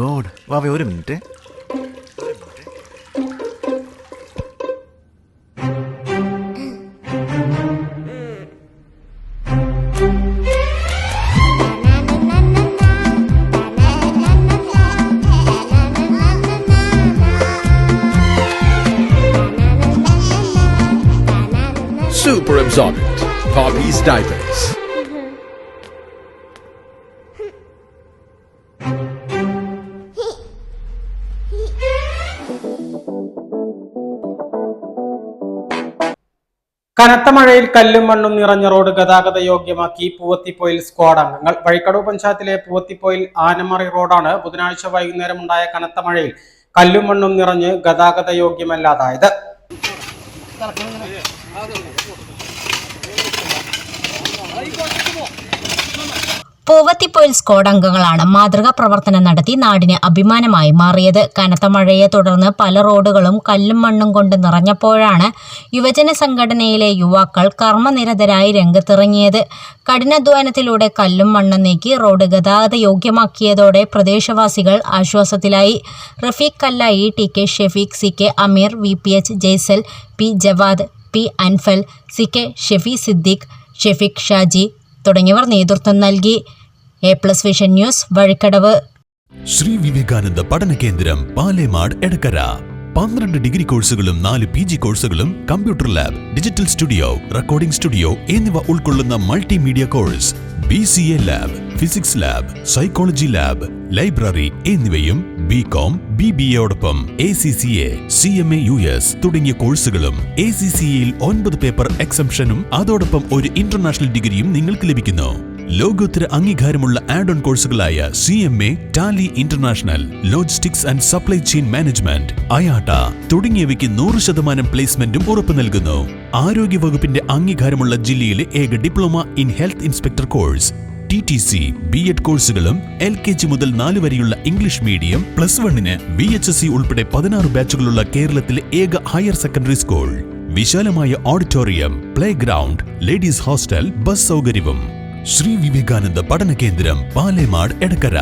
God, വാവേ ഒരു minute. Super absorbent. Poppy's diapers. കനത്ത മഴയിൽ കല്ലും മണ്ണും നിറഞ്ഞ റോഡ് ഗതാഗത യോഗ്യമാക്കി പൂവത്തിപ്പൊയിൽ സ്ക്വാഡ് അംഗങ്ങൾ. വഴിക്കടവ് പഞ്ചായത്തിലെ പൂവത്തിപ്പൊയിൽ ആനമറി റോഡാണ് ബുധനാഴ്ച വൈകുന്നേരം ഉണ്ടായ കനത്ത മഴയിൽ കല്ലും മണ്ണും നിറഞ്ഞ് ഗതാഗത യോഗ്യമല്ലാതായത്. പൂവത്തിപ്പൊയിൽ സ്ക്വാഡ് അംഗങ്ങളാണ് മാതൃകാ പ്രവർത്തനം നടത്തി നാടിന് അഭിമാനമായി മാറിയത്. കനത്ത മഴയെ തുടർന്ന് പല റോഡുകളും കല്ലും മണ്ണും കൊണ്ട് നിറഞ്ഞപ്പോഴാണ് യുവജന സംഘടനയിലെ യുവാക്കൾ കർമ്മനിരതരായി രംഗത്തിറങ്ങിയത്. കഠിനാധ്വാനത്തിലൂടെ കല്ലും മണ്ണും നീക്കി റോഡ് ഗതാഗത യോഗ്യമാക്കിയതോടെ പ്രദേശവാസികൾ ആശ്വാസത്തിലായി. Rafeeq Kallayi, T K Shefeeq, C K Ameer, VPH Jaisal, P Jawad, P Anfal, C K Shefi Siddique, Shefeeq Shaji തുടങ്ങിയവർ നേതൃത്വം നൽകി. A+ vision news, Vazhikkadavu. Sree Vivekananda പഠന കേന്ദ്രം, പാലേമാട്, എടക്കര. 12 ഡിഗ്രി കോഴ്സുകളും 4 PG കോഴ്സുകളും, computer lab, digital studio, recording studio എന്നിവ ഉൾക്കൊള്ളുന്ന multimedia course, BCA lab, physics lab, psychology lab, library എന്നിവയും BCom, BBAയോടൊപ്പം ACCA, CMA US തുടങ്ങിയ കോഴ്സുകളും. ACCAയിൽ 9 പേപ്പർ എക്സംഷനും അതോടൊപ്പം ഒരു ഇന്റർനാഷണൽ ഡിഗ്രിയും നിങ്ങൾക്ക് ലഭിക്കുന്നു. ലോകോത്തര അംഗീകാരമുള്ള ആഡ് ഓൺ കോഴ്സുകളായ CMA, Tally international, logistics and supply chain management, IATA തുടങ്ങിയവയ്ക്ക് 100% പ്ലേസ്മെന്റും ഉറപ്പു നൽകുന്നു. ആരോഗ്യ വകുപ്പിന്റെ അംഗീകാരമുള്ള ജില്ലയിലെ ഏക diploma in health inspector course, TTC, B.Ed കോഴ്സുകളും. LKG മുതൽ 4 വരെയുള്ള ഇംഗ്ലീഷ് മീഡിയം, +1-ന് VHSC ഉൾപ്പെടെ 16 ബാച്ചുകളുള്ള കേരളത്തിലെ ഏക ഹയർ സെക്കൻഡറി സ്കൂൾ. വിശാലമായ auditorium, play ground, ladies hostel, bus സൗകര്യവും. ശ്രീ വിവേകാനന്ദ പഠന കേന്ദ്രം, പാലേമാട്, എടക്കര.